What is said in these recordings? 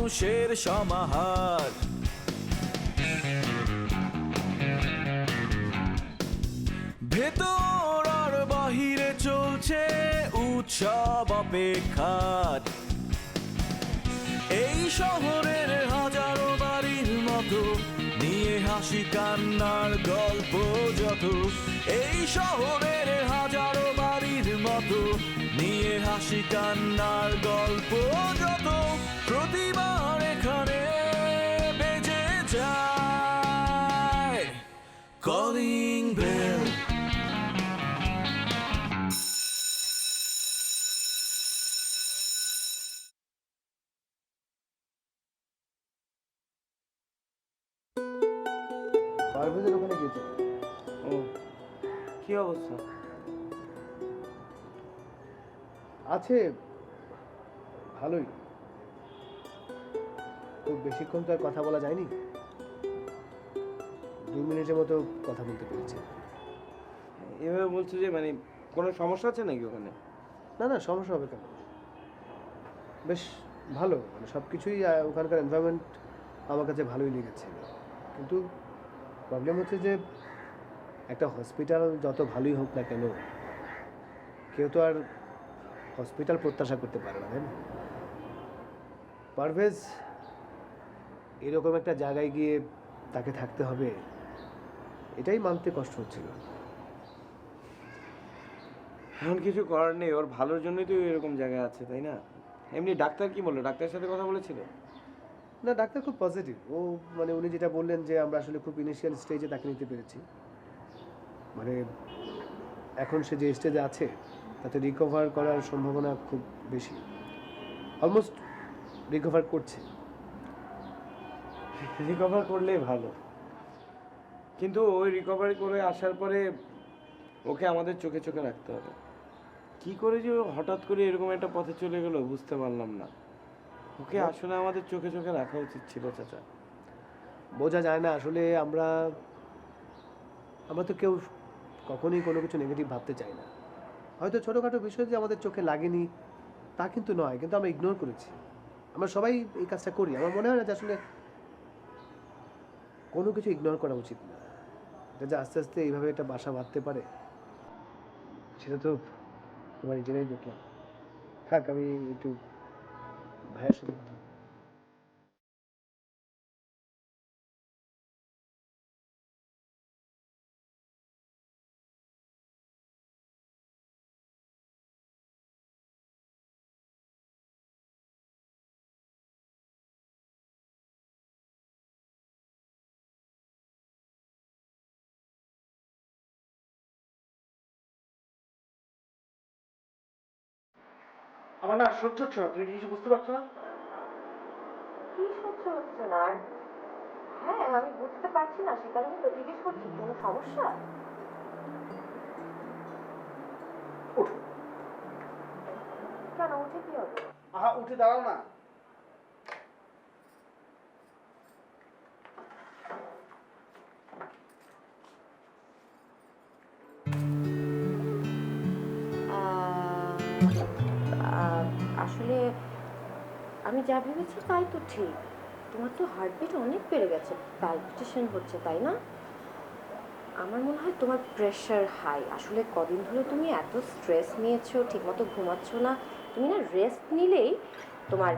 মানুষের সমাহার। ভেতর আর বাহিরে চলছে উৎসব অপেক্ষার। এই শহরের হাজারো বাড়ির মতো নিয়ে হাসি কান্নার গল্প যত। এই শহরের হাজারো বাড়ির মতো নিয়ে হাসি কান্নার গল্প যত। প্রতিবার এখানে বেজে যায় কলিং বেল। পারভেজের ওখানে গিয়েছে। ও কি অবস্থা? আছে ভালোই, খুব বেশিক্ষণ তো আর কথা বলা যায়নি, 2 মিনিটের মতো কথা বলতে পেরেছে। এভাবে বলছো যে মানে কোনো সমস্যা আছে নাকি ওখানে? না না, সমস্যা হবে কেন, বেশ ভালো, মানে সব কিছুই ওখানকার এনভায়রনমেন্ট আমার কাছে ভালোই লেগেছে। কিন্তু প্রবলেম হচ্ছে যে একটা হসপিটাল যত ভালোই হোক না কেন, কেউ তো আর হসপিটাল প্রত্যাশা করতে পারে না, তাই না? পারভেজ এরকম একটা জায়গায় গিয়ে তাকে থাকতে হবে, এটাই মানতে কষ্ট হচ্ছিল। এখন কিছু করার নেই, ওর ভালোর জন্যই তো এরকম জায়গায় আছে, তাই না? এমনি ডাক্তার কি বললো? ডাক্তারের সাথে কথা বলেছিল? না, ডাক্তার খুব পজিটিভ। ও মানে উনি যেটা বললেন যে আমরা আসলে খুব ইনিশিয়াল স্টেজে তাকে নিতে পেরেছি, মানে এখন সে যে স্টেজে আছে তাতে রিকভার করার সম্ভাবনা খুব বেশি, অলমোস্ট রিকভার করছে। রিকভার করলেই ভালো, কিন্তু ওই রিকভারি করে আসার পরে ওকে আমাদের চোখে চোখে রাখতে হবে। কি করে যে ও হঠাৎ করে এরকম একটা পথে চলে গেল বুঝতে পারলাম না। ওকে আসলে আমাদের চোখে চোখে রাখা উচিত ছিল চাচা। বোঝা যায় না আসলে, আমরা তো কেউ কখনোই কোনো কিছু নেগেটিভ ভাবতে চাই না। হয়তো ছোটোখাটো বিষয় যে আমাদের চোখে লাগেনি তা কিন্তু নয়, কিন্তু আমরা ইগনোর করেছি। আমরা সবাই এই কাজটা করি। আমার মনে হয় না যে আসলে কোনো কিছু ইগনোর করা উচিত না। এটা যে আস্তে আস্তে এইভাবে একটা বাসা বাঁধতে পারে সেটা তো তোমার নিজেরাই দেখলাম। থাক, আমি একটু ভাইয়ের সাথে কথা বলবো। আমার না সহ্য হচ্ছে না, তুমি কিছু বুঝতে পারছো না? কি সহ্য হচ্ছে না? আর হ্যাঁ, আমি বুঝতে পারছি না, সে কারণে তো জিজ্ঞেস করছি, কোনো সমস্যা? ওঠো। কেন, উঠে কি হবে? আহা, উঠে দাঁড়াও না। আসলে আমি যা ভেবেছি তাই তো ঠিক। তোমার তো হার্টবিট অনেক বেড়ে গেছে, প্যালপিটেশন হচ্ছে, তাই না? আমার মনে হয় তোমার প্রেশার হাই। আসলে কদিন ধরে তুমি এত স্ট্রেস নিয়েছো, ঠিকমতো ঘুমাচ্ছ না। তুমি না রেস্ট নিলেই তোমার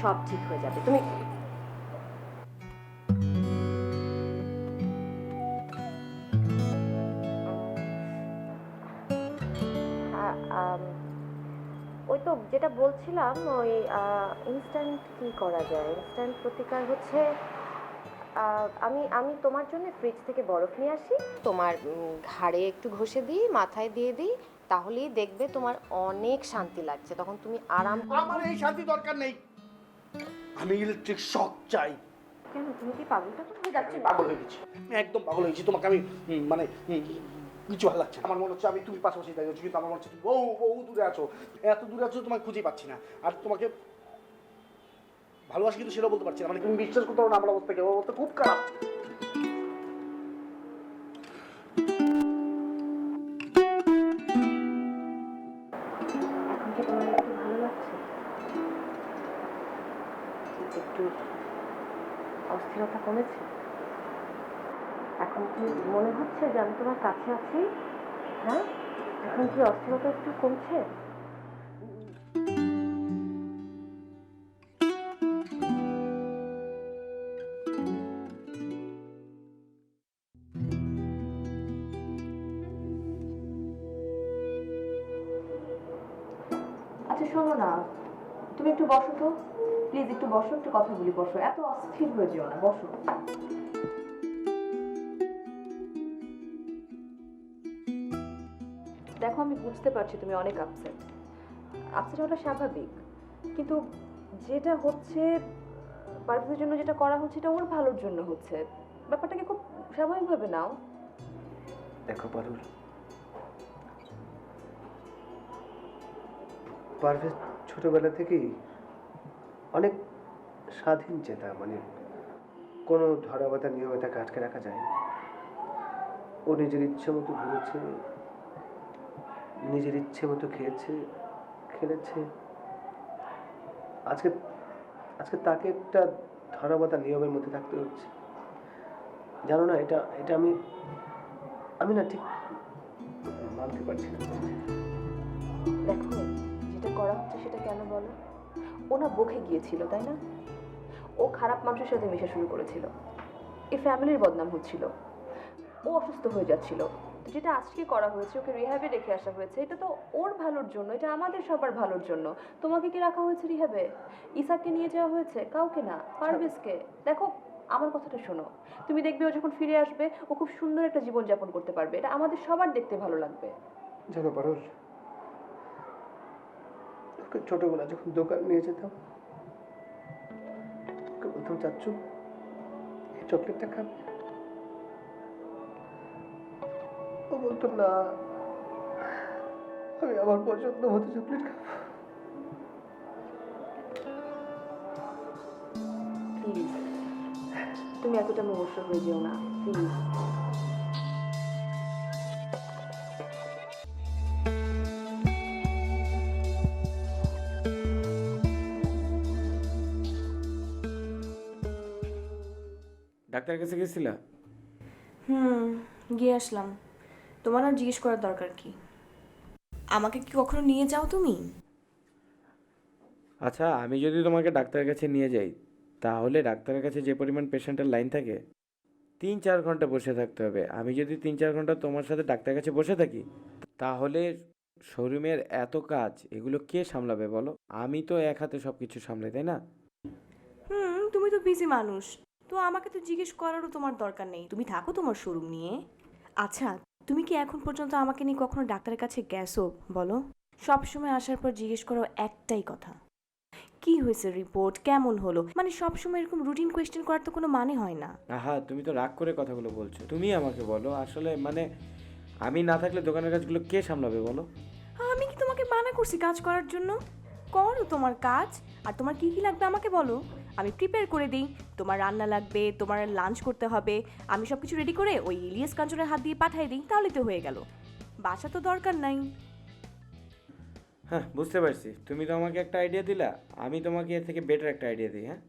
সব ঠিক হয়ে যাবে। তুমি ওই তো যেটা বলছিলাম, ওই ইনস্ট্যান্ট কি করা যায়, ইনস্ট্যান্ট প্রতিকার হচ্ছে আমি আমি তোমার জন্য ফ্রিজ থেকে বরফ নিয়ে আসি, তোমার ঘাড়ে একটু ঘষে দিই, মাথায় দিয়ে দিই, তাহলেই দেখবে তোমার অনেক শান্তি লাগছে, তখন তুমি আরাম করে। আমার এই শান্তি দরকার নেই, আমি ইলেকট্রিক শক চাই। কেন, তুমি কি পাগলটা তো হয়ে যাচ্ছে? পাগল হয়ে গেছি, একদম পাগল হয়ে গেছি। তোমাকে আমি মানে কিছু ভালো লাগছে। আমার মনে হচ্ছে আমি তুমি পাশাপাশি দাঁড়িয়ে আছো, কিন্তু আমার মনে হচ্ছে তুমি বহু বহু দূরে আছো, এত দূরে আছো তোমাকে খুঁজে পাচ্ছি না। আর তোমাকে ভালোবাসি কিন্তু সেটাও বলতে পারছি না, মানে তুমি বিশ্বাস করতে পারো না আমার অবস্থা কি, আমার অবস্থা খুব খারাপ। এখন কি তোমার একটু ভালো লাগছে? একটু কমেছে? এখন কি মনে হচ্ছে যে আমি তোমার কাছে আছি? হ্যাঁ, এখন কি অস্থিরতা একটু কমছে? আচ্ছা শোনো না, তুমি একটু বসো তো প্লিজ, একটু বসো, একটু কথা বলি, বসো, এত অস্থির হয়ে যেও না, বসো। দেখো আমি বুঝতে পারছি তুমি অনেক আপসেট, আপসেট হওয়াটা স্বাভাবিক, কিন্তু যেটা হচ্ছে পারভেজের জন্য যেটা করা হচ্ছে এটা ওর ভালোর জন্য হচ্ছে, ব্যাপারটাকে খুব স্বাভাবিকভাবে নাও। দেখো পারুল, পারভেজ ছোটবেলা থেকেই অনেক স্বাধীন চেতা, মানে কোনো ধরাবাধা নিয়মে তাকে আটকে রাখা যায় না। ও নিজের ইচ্ছে মতো ঘুরেছে, নিজের ইচ্ছে মতো খেয়েছে, খেলেছে। আজকে আজকে তাকে একটা ধরাবাধা নিয়মের মধ্যে থাকতে হচ্ছে। জানো না, এটা এটা আমি আমি না ঠিক মানতে পারছি না। দেখো যেটা করা হচ্ছে সেটা কেন বলো, ও না বকে গিয়েছিল তাই না, ও খারাপ মানুষের সাথে মেশা শুরু করেছিল, এই ফ্যামিলির বদনাম হচ্ছিল, ও অসুস্থ হয়ে যাচ্ছিল, তো যেটা আজকে করা হয়েছে ওকে রিহ্যাবে রেখে আসা হয়েছে, এটা তো ওর ভালোর জন্য, এটা আমাদের সবার ভালোর জন্য। তোমাকে কি রাখা হয়েছে রিহ্যাবে? ইসাককে নিয়ে যাওয়া হয়েছে? কাউকে না, পারভেজকে। দেখো আমার কথাটা শোনো, তুমি দেখবে ও যখন ফিরে আসবে ও খুব সুন্দর একটা জীবনযাপন করতে পারবে, এটা আমাদের সবার দেখতে ভালো লাগবে। জানো পারুল, ওকে ছোটবেলা যখন দোকান নিয়ে যেতাম, ওকে বলতাম চাচ্ছু এই চকলেটটা খাবে, ও বলতো না, আমি আমার পছন্দ মতো চকলেট খাবো। প্লিজ তুমি এতটা মহর্ষ হয়ে যেও না প্লিজ। ডাক্তারের কাছে গেছিলা? গিয়ে আসলাম। তোমার আর জিজ্ঞেস করার দরকার কি? আমাকে কি কখনো নিয়ে যাও তুমি? আচ্ছা, আমি যদি তোমাকে ডাক্তারের কাছে নিয়ে যাই, তাহলে ডাক্তারের কাছে যে পরিমাণ পেশেন্টের লাইন থাকে 3-4 ঘন্টা বসে থাকতে হবে। আমি যদি 3-4 ঘন্টা তোমার সাথে ডাক্তারের কাছে বসে থাকি, তাহলে শোরুমের এত কাজ এগুলো কে সামলাবে বলো? আমি তো এক হাতে সব কিছু সামলাই, তাই না? তুমি তো বিজি মানুষ, তো আমাকে তো জিজ্ঞেস করারও তোমার দরকার নেই, তুমি থাকো তোমার শোরুম নিয়ে। আচ্ছা, তুমি কি এখন পর্যন্ত আমাকে নিয়ে কখনো ডাক্তারের কাছে গেছো বলো? সবসময় আসার পর জিজ্ঞেস করো একটাই কথা, কি হয়েছে, রিপোর্ট কেমন হলো, মানে সবসময় এরকম রুটিন কোয়েশ্চেন করার তো কোনো মানে হয় না। আহা, তুমি তো রাগ করে কথাগুলো বলছো। তুমি আমাকে বলো, আসলে মানে আমি না থাকলে দোকানের কাজগুলো কে সামলাবে বলো? আমি কি তোমাকে মানা করছি কাজ করার জন্য? করো তোমার কাজ, আর তোমার কি কি লাগবে আমাকে বলো, আমি প্রিপেয়ার করে দিই। তোমার রান্না লাগবে, তোমার লাঞ্চ করতে হবে, আমি সব কিছু রেডি করে ওই ইলিয়াস কাঞ্চনের হাত দিয়ে পাঠিয়ে দিই, তাহলেই তো হয়ে গেল। বাসা তো দরকার নাই। হ্যাঁ, বুঝতে পারছি। তুমি তো আমাকে একটা আইডিয়া দিলা, আমি তোমাকে এর থেকে বেটার একটা আইডিয়া দিই। হ্যাঁ,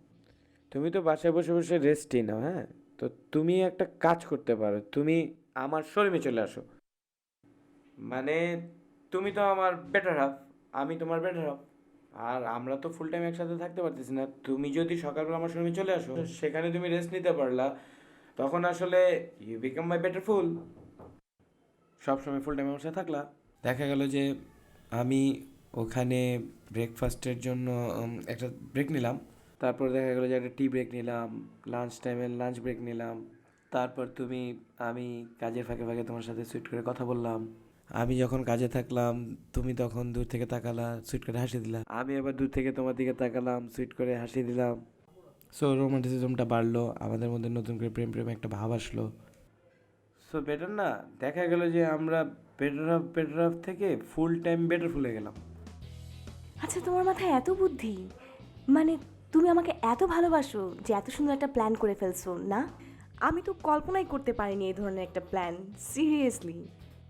তুমি তো বাসায় বসে বসে রেস্টই নাও। হ্যাঁ, তো তুমি একটা কাজ করতে পারো, তুমি আমার শোরুমে চলে আসো। মানে তুমি তো আমার বেটার হাফ, আমি তোমার বেটার হাফ, আর আমরা তো ফুল টাইম একসাথে থাকতে পারতেছি না। তুমি যদি সকালবেলা আমার শোরুমে চলে আসো, সেখানে তুমি রেস্ট নিতে পারলা, তখন আসলে ইউ বিকাম মাই বেটার ফুল। সবসময় ফুল টাইম আমার সাথে থাকলা, দেখা গেল যে আমি ওখানে ব্রেকফাস্টের জন্য একটা ব্রেক নিলাম, তারপর দেখা গেলো যে একটা টি ব্রেক নিলাম, লাঞ্চ টাইমে লাঞ্চ ব্রেক নিলাম, তারপর আমি কাজের ফাঁকে ফাঁকে তোমার সাথে সুইট করে কথা বললাম। আমি যখন কাজে থাকলাম, তুমি তখন দূর থেকে তাকালা, সুইট করে হাসি দিলা, আমি আবার দূর থেকে তোমার দিকে তাকালাম, সুইট করে হাসি দিলাম। সো রোমান্টিসিজমটা বাড়লো, আমাদের মধ্যে নতুন করে প্রেম প্রেম একটা ভাব আসলো। সো বেটার না, দেখা গেল যে আমরা বেটার হাফ থেকে ফুল টাইম বেটার ফুলে গেলাম। আচ্ছা, তোমার মাথায় এত বুদ্ধি, মানে তুমি আমাকে এত ভালোবাসো যে এত সুন্দর একটা প্ল্যান করে ফেলছো না? আমি তো কল্পনাই করতে পারিনি এই ধরনের একটা প্ল্যান, সিরিয়াসলি।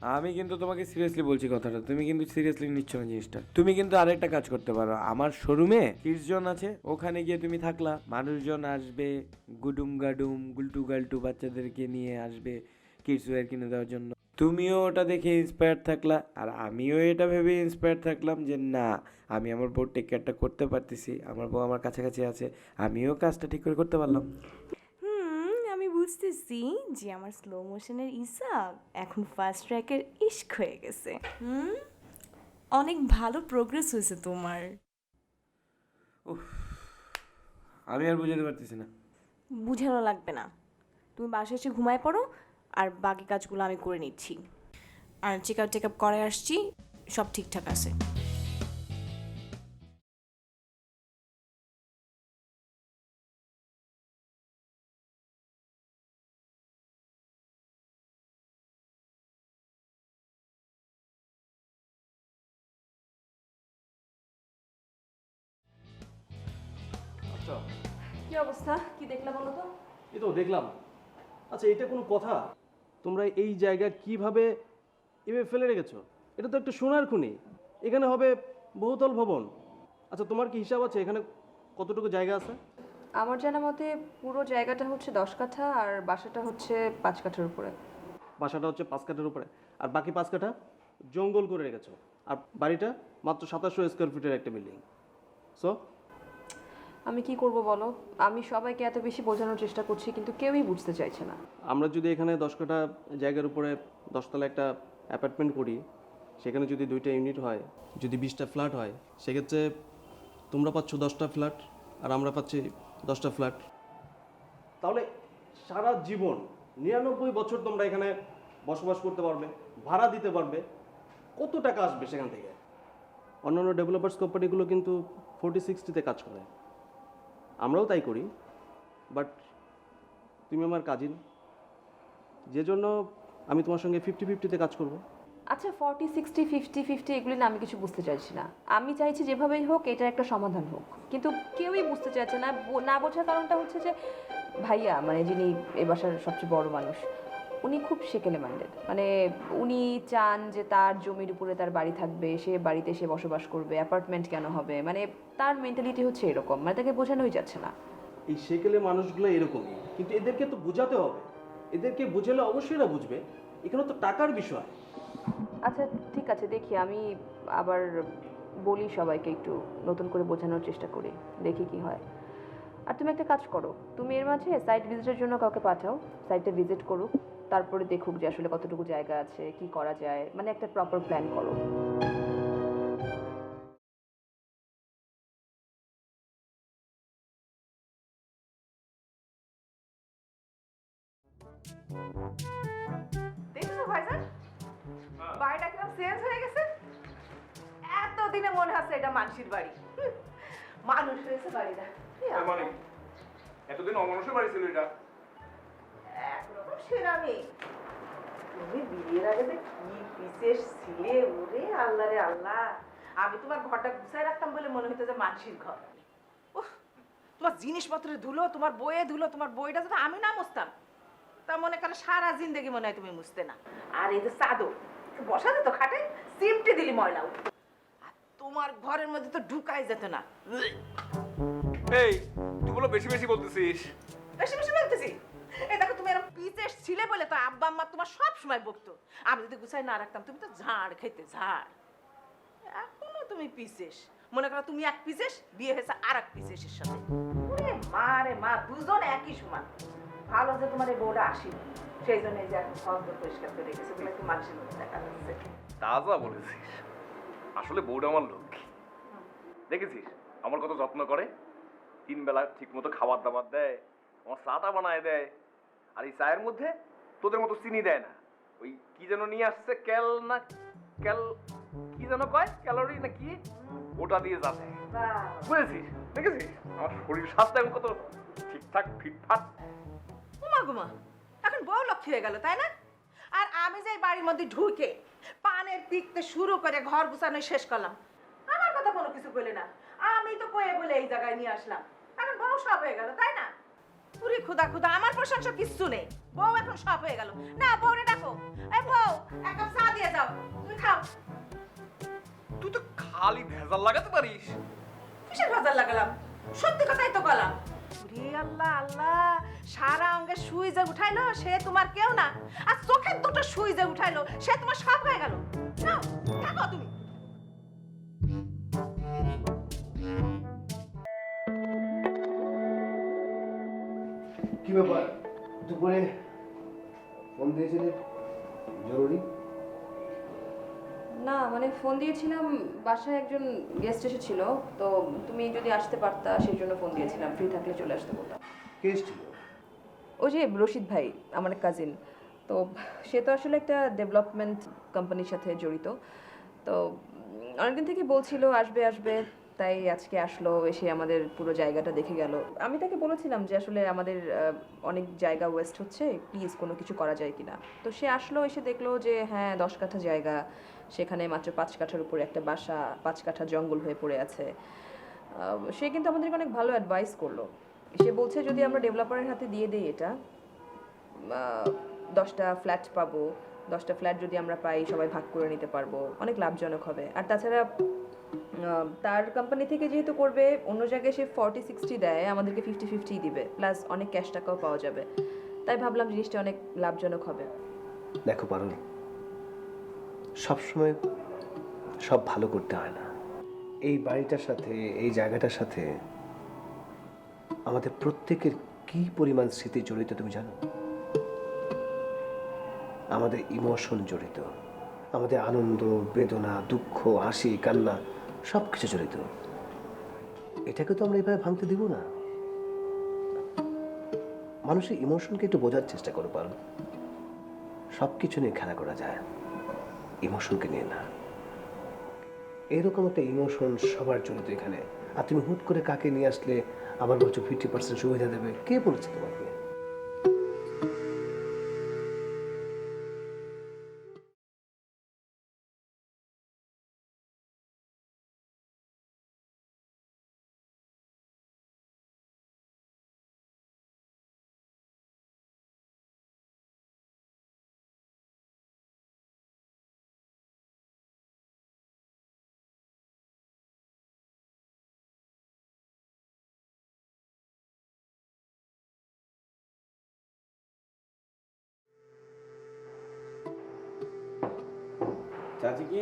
আমি কিন্তু তোমাকে সিরিয়াসলি বলছি কথাটা, তুমি কিন্তু সিরিয়াসলি নিচ্ছ না জিনিসটা। তুমি কিন্তু আরেকটা কাজ করতে পারো, আমার শোরুমে কিডসজন আছে, ওখানে গিয়ে তুমি থাকলা, মানুষজন আসবে, গুডুম গাডুম গুলটু গালটু বাচ্চাদেরকে নিয়ে আসবে কিডস ওয়্যার কিনে দেওয়ার জন্য। তুমিও ওটা দেখে ইন্সপায়ার থাকলা, আর আমিও এটা ভেবে ইন্সপায়ার থাকলাম যে না, আমি আমার বউ টেক কেয়ারটা করতে পারতেছি, আমার বউ আমার কাছাকাছি আছে, আমিও কাজটা ঠিক করে করতে পারলাম। আমি বুঝতেছি যে আমার স্লো মোশনের ইসাক এখন ফাস্ট ট্র্যাকের ইশক হয়ে গেছে। অনেক ভালো প্রোগ্রেস হয়েছে তোমার। আমি আর বুঝাতে পারতেছি না। বুঝানো লাগবে না, তুমি বাসায় এসে ঘুমায় পড়ো, আর বাকি কাজগুলো আমি করে নিচ্ছি। আর চেক আপ করে আসছি, সব ঠিকঠাক আছে। আচ্ছা, কি অবস্থা, কি দেখলা বলো তো? এই তো দেখলাম। আচ্ছা, এটা কোনো কথা? তোমরা এই জায়গা কিভাবে এভাবে ফেলে রেখেছো? এটা তো একটা সোনার খনি, এখানে হবে বহুতল ভবন। আচ্ছা, তোমার কি হিসাব আছে এখানে কতটুকু জায়গা আছে? আমার জানা মতে পুরো জায়গাটা হচ্ছে 10 কাঠা, আর বাসাটা হচ্ছে 5 কাঠার উপরে। বাসাটা হচ্ছে 5 কাঠার উপরে, আর বাকি 5 কাঠা জঙ্গল করে রেখেছো। আর বাড়িটা মাত্র 2700 স্কোয়ার ফিটের একটা বিল্ডিং। সো আমি কি করব বলো, আমি সবাইকে এত বেশি বোঝানোর চেষ্টা করছি, কিন্তু কেউই বুঝতে চাইছে না। আমরা যদি এখানে 10 কাঠা জায়গার উপরে 10 তলা একটা অ্যাপার্টমেন্ট করি, সেখানে যদি 2টা ইউনিট হয়, যদি 20টা ফ্ল্যাট হয়, সেক্ষেত্রে তোমরা পাচ্ছ 10টা ফ্ল্যাট আর আমরা পাচ্ছি 10টা ফ্ল্যাট। তাহলে সারা জীবন 99 বছর তোমরা এখানে বসবাস করতে পারবে, ভাড়া দিতে পারবে। কত টাকা আসবে সেখান থেকে? অন্যান্য ডেভেলপার্স কোম্পানিগুলো কিন্তু 40-60-তে কাজ করে, আমরাও তাই করি। বাট তুমি আমার কাজিন, যে জন্য আমি তোমার সঙ্গে 50-50-তে কাজ করব। আচ্ছা 40-60 50-50 এগুলি না, আমি কিছু বুঝতে চাইছি না। আমি চাইছি যেভাবেই হোক এটার একটা সমাধান হোক, কিন্তু কেউই বুঝতে চাইছে না। না বোঝার কারণটা হচ্ছে যে ভাইয়া, মানে যিনি এ বাসার সবচেয়ে বড় মানুষ, উনি খুব সেকেলে মাইন্ডেড। মানে উনি চান যে তার জমির উপরে তার বাড়ি থাকবে, সে বাড়িতে সে বসবাস করবে, অ্যাপার্টমেন্ট কেন হবে, মানে তার মেন্টালিটি হচ্ছে এরকম, মানে তাকে বোঝানোই যাচ্ছে না। এই সেকেলে মানুষগুলো এরকমই, কিন্তু এদেরকে তো বোঝাতে হবে। এদেরকে বুঝালে অবশ্যই না বুঝবে, এখানে তো টাকার বিষয়। আচ্ছা ঠিক আছে, দেখি আমি আবার বলি সবাইকে, একটু নতুন করে বোঝানোর চেষ্টা করি, দেখি কি হয়। আর তুমি একটা কাজ করো, তুমি এর মাঝে সাইট ভিজিটের জন্য কাউকে পাঠাও, সাইটটা ভিজিট করুক, তারপরে দেখুক যে আসলে কতটুকু জায়গা আছে, কি করা যায়, মানে একটা প্রপার প্ল্যান করো। দেখছো ভাইজান, বাড়িটা কিরকম চেঞ্জ হয়ে গেছে। এতদিনে মনে হচ্ছে এটা মানুষের বাড়ি। মানুষ হয়েছে বাড়িটা। মানে এতদিন অমানুষের বাড়ি ছিল এটা। একরকম সেরা নেই। তুমি বিয়ের আগে যে কি বিশেষ ছিলে, ওরে আল্লাহ রে আল্লাহ। আমি তোমার ঘরটা গুছাই রাখতাম বলে মনে হতো যে মানুষের ঘর। উফ, তোমার জিনিসপত্রের ধুলো, তোমার বইয়ে ধুলো, তোমার বইটা যদি আমি না মুছতাম, তা মনে করো সারা জিন্দগি মনে হয় তুমি মুছতে না। আর এই যে চাদর বসা যেত খাটে, চিমটে দিলি ময়লা উঠতো। আর তোমার ঘরের মধ্যে তো ঢুকাই যেত না। এই তুই বলো বেশি বেশি বলতেছিস। বেশি বেশি বলতেছি? এই দেখো, তুমি এরকম পিচেস ছিলে বলে তো আব্বা আম্মা তোমার সব সময় বকতো। আমি যদি গুছাই না রাখতাম, তুমি তো ঝাড় খেতে ঝাড়। এখনো তুমি পিচেস, মনে করো তুমি এক পিচেস, বিয়ে হয়েছে আর এক পিচেসের সাথে। ওরে মা রে মা, দুজন একই সমান। ভালো যে তোমার এই বউটা আসেনি, সেই জন্য এই যে এখন শব্দ পরিষ্কার করে রেখেছে বলে একটু মানুষের মধ্যে দেখা যাচ্ছে। তাজা বলেছিস। আসলে বউটা আমার লক্ষ্মী। দেখেছিস আমার কত যত্ন করে, 3 বেলা ঠিক মতো খাবার দাবার দেয়, আমার চাটা বানায় দেয়। আর এই চায়ের মধ্যে তোদের মতো চিনি দেয় না, ওই কি যেন নিয়ে আসছে, কি যেন কয়, ক্যালোরি না কি, ওটা দিয়ে যাবে। বুঝেছিস? দেখেছিস আমার শরীর স্বাস্থ্য এখন কত ঠিকঠাক ফিটফাট। উমা গুমা, এখন বউ লক্ষ্মী হয়ে গেল, তাই না? আর আমি যে এই বাড়ির মধ্যে ঢুকে পানের পিকতে শুরু করে ঘর গুছানো শেষ করলাম, আমার কথা কোনো কিছু বলে না। আমি তো কয়ে বলে এই জায়গায় নিয়ে আসলাম, এখন বউ সব হয়ে গেল, তাই না? পুরি খুদা খুদা, আমার প্রশংসা কিচ্ছু নেই। বউ এখন সব হয়ে গেল। না, বউরে ডাকো। এই বউ, এক কাপ চা দিয়ে যাও, তুমি খাও। তুই তো খালি ভেজাল লাগাতে পারিস। কিসের ভাজার লাগালাম? সত্যি কথাই তো বললাম। রে আল্লাহ আল্লাহ, সারা অঙ্গে সুই যে উঠাইলো সে তোমার কেউ না, আর চোখের দুটো সুই যে উঠাইলো সে তোমার সব হয়ে গেল। নাও, থাকো তুমি। কি ব্যাপার দুপুরে ফোন দিয়েছিলে জরুরি? না মানে ফোন দিয়েছিলাম, বাসায় একজন গেস্ট এসেছিল, তো তুমি যদি আসতে পারতা সেই জন্য ফোন দিয়েছিলাম। ফ্রি থাকলে চলে আসতে বলতাম। কে এসেছিল? ওই যে রশিদ ভাই, আমার কাজিন। তো সে তো আসলে একটা ডেভেলপমেন্ট কোম্পানির সাথে জড়িত। তো অনেকদিন থেকে বলছিল আসবে আসবে, তাই আজকে আসলো, এসে আমাদের পুরো জায়গাটা দেখে গেল। আমি তাকে বলেছিলাম যে আসলে আমাদের অনেক জায়গা ওয়েস্ট হচ্ছে, প্লিজ কোনো কিছু করা যায় কিনা। তো সে আসলো, এসে দেখলো যে হ্যাঁ 10 কাঠা জায়গা, সেখানে মাত্র 5 কাঠার উপরে একটা বাসা, 5 কাঠা জঙ্গল হয়ে পড়ে আছে। সে কিন্তু আমাদেরকে অনেক ভালো অ্যাডভাইস করলো। সে বলছে যদি আমরা ডেভেলপারের হাতে দিয়ে দিই এটা, 10টা ফ্ল্যাট পাবো, 10টা ফ্ল্যাট যদি আমরা পাই সবাই ভাগ করে নিতে পারবো, অনেক লাভজনক হবে। আর তাছাড়া তার কোম্পানি থেকে যেহেতু করবে, অন্য জায়গায় সে 40-60 দেয়, আমাদেরকে 50-50 দিবে, প্লাস অনেক ক্যাশ টাকাও পাওয়া যাবে। তাই ভাবলাম জিনিসটা অনেক লাভজনক হবে। দেখো পারুল, সবসময় সব ভালো করতে হয় না। এই বাড়িটার সাথে, এই জায়গাটার সাথে আমাদের প্রত্যেকের কি পরিমাণ স্মৃতি জড়িত তুমি জানো? আমাদের ইমোশন জড়িত, আমাদের আনন্দ, বেদনা, দুঃখ, হাসি, কান্না সব কিছু জড়িত। এটাকে তো আমরা এইভাবে ভাঙতে দিব না। মানুষের ইমোশনকে একটু বোঝার চেষ্টা করো পারো। সব কিছু নিয়ে খেলা করা যায়, ইমোশনকে নিয়ে না। এরকম একটা ইমোশন সবার জড়িত এখানে। আর তুমি হুট করে কাকে নিয়ে আসলে আবার বলছো 50% সুবিধা দেবে? কে বলেছে তোমাকে? চাচি কি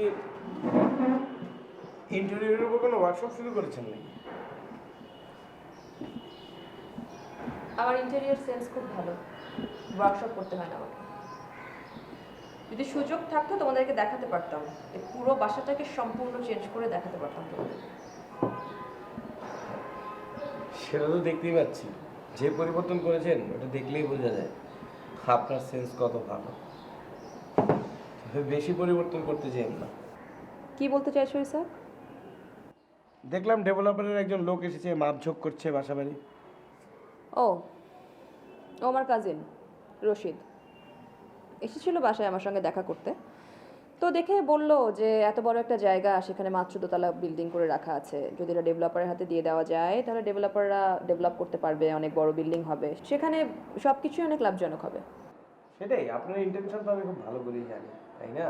ইন্টেরিয়রের উপর কোনো ওয়ার্কশপ শুরু করেছেন নাকি? আমার ইন্টেরিয়র সেন্স খুব ভালো, ওয়ার্কশপ করতে হয় না আমাকে। যদি সুযোগ থাকতো তোমাদেরকে দেখাতে পারতাম, এই পুরো বাসাটাকে সম্পূর্ণ চেঞ্জ করে দেখাতে পারতাম তোমাদের। সেটা তো দেখতেই পাচ্ছি, যে পরিবর্তন করেছেন ওটা দেখলেই বোঝা যায় আপনার সেন্স কত ভালো। তবে বেশি পরিবর্তন করতে চাই না। কি বলতে চাইছো স্যার? দেখলাম ডেভেলপারের একজন লোক এসেছে, মাপঝোঁক করছে বাসা বাড়ি। ও ও আমার কাজিন রশিদ এসেছিল বাসায় আমার সঙ্গে দেখা করতে। তো দেখে বলল যে এত বড় একটা জায়গা, সেখানে মাত্র 2 তলা বিল্ডিং করে রাখা আছে, যদি এটা ডেভেলপারের হাতে দিয়ে দেওয়া যায় তাহলে ডেভেলপাররা ডেভেলপ করতে পারবে, অনেক বড় বিল্ডিং হবে, সেখানে সব কিছুই অনেক লাভজনক হবে। সেটাই, আপনার ইন্টেনশন তো আমি খুব ভালো করেই জানি, তাই না?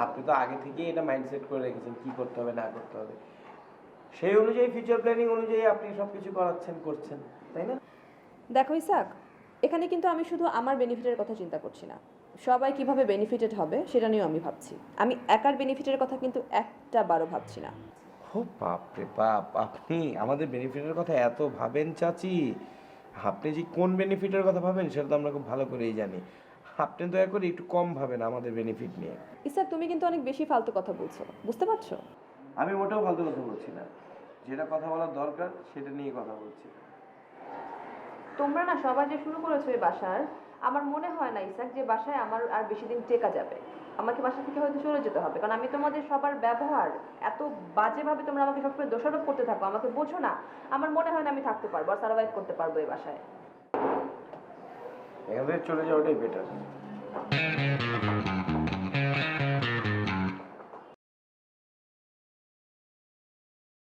আপনি তো আগে থেকেই এটা মাইন্ডসেট করে রেখেছেন কি করতে হবে না করতে হবে, সেই অনুযায়ী ফিউচার প্ল্যানিং অনুযায়ী আপনি সব কিছু করাচ্ছেন, করছেন, তাই না? দেখো ইসাক, এখানে কিন্তু আমি শুধু আমার বেনিফিটের কথা চিন্তা করছি না, সবাই কিভাবে বেনিফিটেড হবে সেটা নিয়েও আমি ভাবছি। আমি একার বেনিফিটের কথা কিন্তু একটা বারও ভাবছি না। ও বাপ রে বাপ, আপনি আমাদের বেনিফিটের কথা এত ভাবেন চাচি। আপনি যে কোন বেনিফিটের কথা ভাবেন সেটা তো আমরা খুব ভালো করেই জানি। আপনি দয়া করে একটু কম ভাবেন আমাদের বেনিফিট নিয়ে। ইসাক, তুমি কিন্তু অনেক বেশি ফালতু কথা বলছো, বুঝতে পারছো? আমি মোটেও ফালতু কথা বলছি না, যেটা কথা বলার দরকার সেটা নিয়ে কথা বলছি। তোমরা না সবাই যে শুরু করেছো এই বাসার, আমার মনে হয় না ইসাক যে বাসায় আমার আর বেশি দিন টেকা যাবে। আমাকে বাসা থেকে হয়তো চলে যেতে হবে, কারণ আমি তোমাদের সবার ব্যবহার এত বাজেভাবে, তোমরা আমাকে সবসময় দোষারোপ করতে থাকো, আমাকে বোঝো না। আমার মনে হয় না আমি থাকতে পারবো আর সার্ভাইভ করতে পারবো এই বাসায়। এখান থেকে চলে যাওয়াটাই বেটার।